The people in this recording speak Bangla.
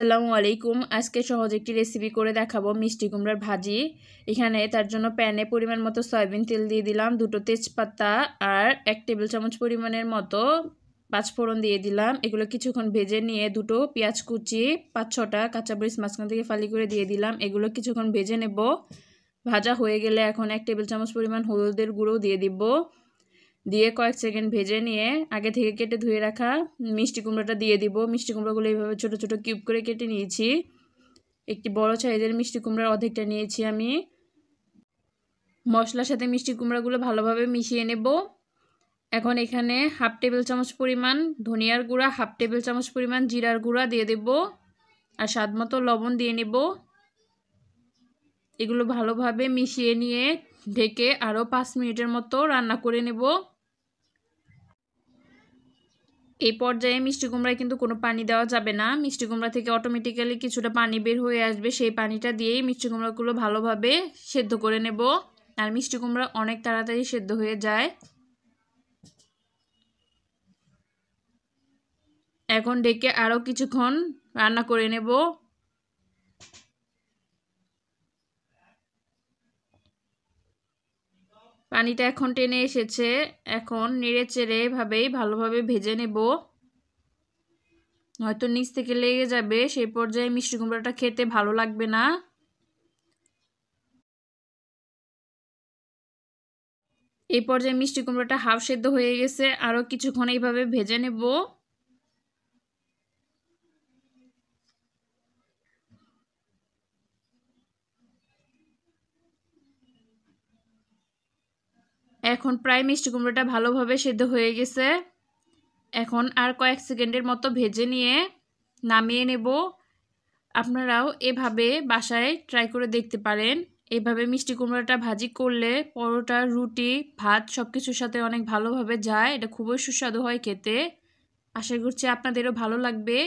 আসসালামু আলাইকুম। আজকে সহজ একটি রেসিপি করে দেখাবো মিষ্টি কুমড়ার ভাজি। এখানে তার জন্য প্যানে পরিমাণ মতো সয়াবিন তেল দিয়ে দিলাম, 2টো তেজপাতা আর 1 টেবিল চামচ পরিমাণের মতো পাঁচফোড়ন দিয়ে দিলাম। এগুলো কিছুক্ষণ ভেজে নিয়ে 2টো পেঁয়াজ কুচি, 5-6টা কাঁচামরিচ মাঝখান থেকে ফালি করে দিয়ে দিলাম। এগুলো কিছুক্ষণ ভেজে নেব। ভাজা হয়ে গেলে এখন 1 টেবিল চামচ পরিমাণ হলুদের গুঁড়ো দিয়ে দিব। দিয়ে কয়েক সেকেন্ড ভেজে নিয়ে আগে থেকে কেটে ধুয়ে রাখা মিষ্টি কুমড়োটা দিয়ে দিব। মিষ্টি কুমড়োগুলো এইভাবে ছোট ছোট কিউব করে কেটে নিয়েছি। একটি বড় সাইজের মিষ্টি কুমড়ার অর্ধেকটা নিয়েছি আমি। মশলার সাথে মিষ্টি কুমড়াগুলো ভালোভাবে মিশিয়ে নেব। এখন এখানে 1/2 টেবিল চামচ পরিমাণ ধনিয়ার গুঁড়া, 1/2 টেবিল চামচ পরিমাণ জিরার গুঁড়া দিয়ে দেব আর স্বাদ মতো লবণ দিয়ে নেব। এগুলো ভালোভাবে মিশিয়ে নিয়ে ঢেকে আরও 5 মিনিটের মতো রান্না করে নেব। এই পর্যায়ে মিষ্টি কুমড়ায় কিন্তু কোনো পানি দেওয়া যাবে না। মিষ্টি কুমড়া থেকে অটোমেটিক্যালি কিছুটা পানি বের হয়ে আসবে। সেই পানিটা দিয়েই মিষ্টি কুমড়াগুলো ভালোভাবে সেদ্ধ করে নেব। আর মিষ্টি কুমড়া অনেক তাড়াতাড়ি সেদ্ধ হয়ে যায়। এখন ঢেকে আরও কিছুক্ষণ রান্না করে নেব। পানিটা এখন টেনে এসেছে। এখন নেড়ে চেড়ে এভাবেই ভালোভাবে ভেজে নেব। হয়তো নিচ থেকে লেগে যাবে, সেই পর্যায়ে মিষ্টি কুমড়াটা খেতে ভালো লাগবে না। এই পর্যায়ে মিষ্টি কুমড়াটা হাফ সেদ্ধ হয়ে গেছে। আরও কিছুক্ষণ এইভাবে ভেজে নেব। এখন প্রায় মিষ্টি কুমড়োটা ভালোভাবে সেদ্ধ হয়ে গেছে। এখন আর কয়েক সেকেন্ডের মতো ভেজে নিয়ে নামিয়ে নেব। আপনারাও এভাবে বাসায় ট্রাই করে দেখতে পারেন। এভাবে মিষ্টি কুমড়োটা ভাজি করলে পরোটা, রুটি, ভাত সব কিছুর সাথে অনেক ভালোভাবে যায়। এটা খুবই সুস্বাদু হয় খেতে। আশা করছি আপনাদেরও ভালো লাগবে।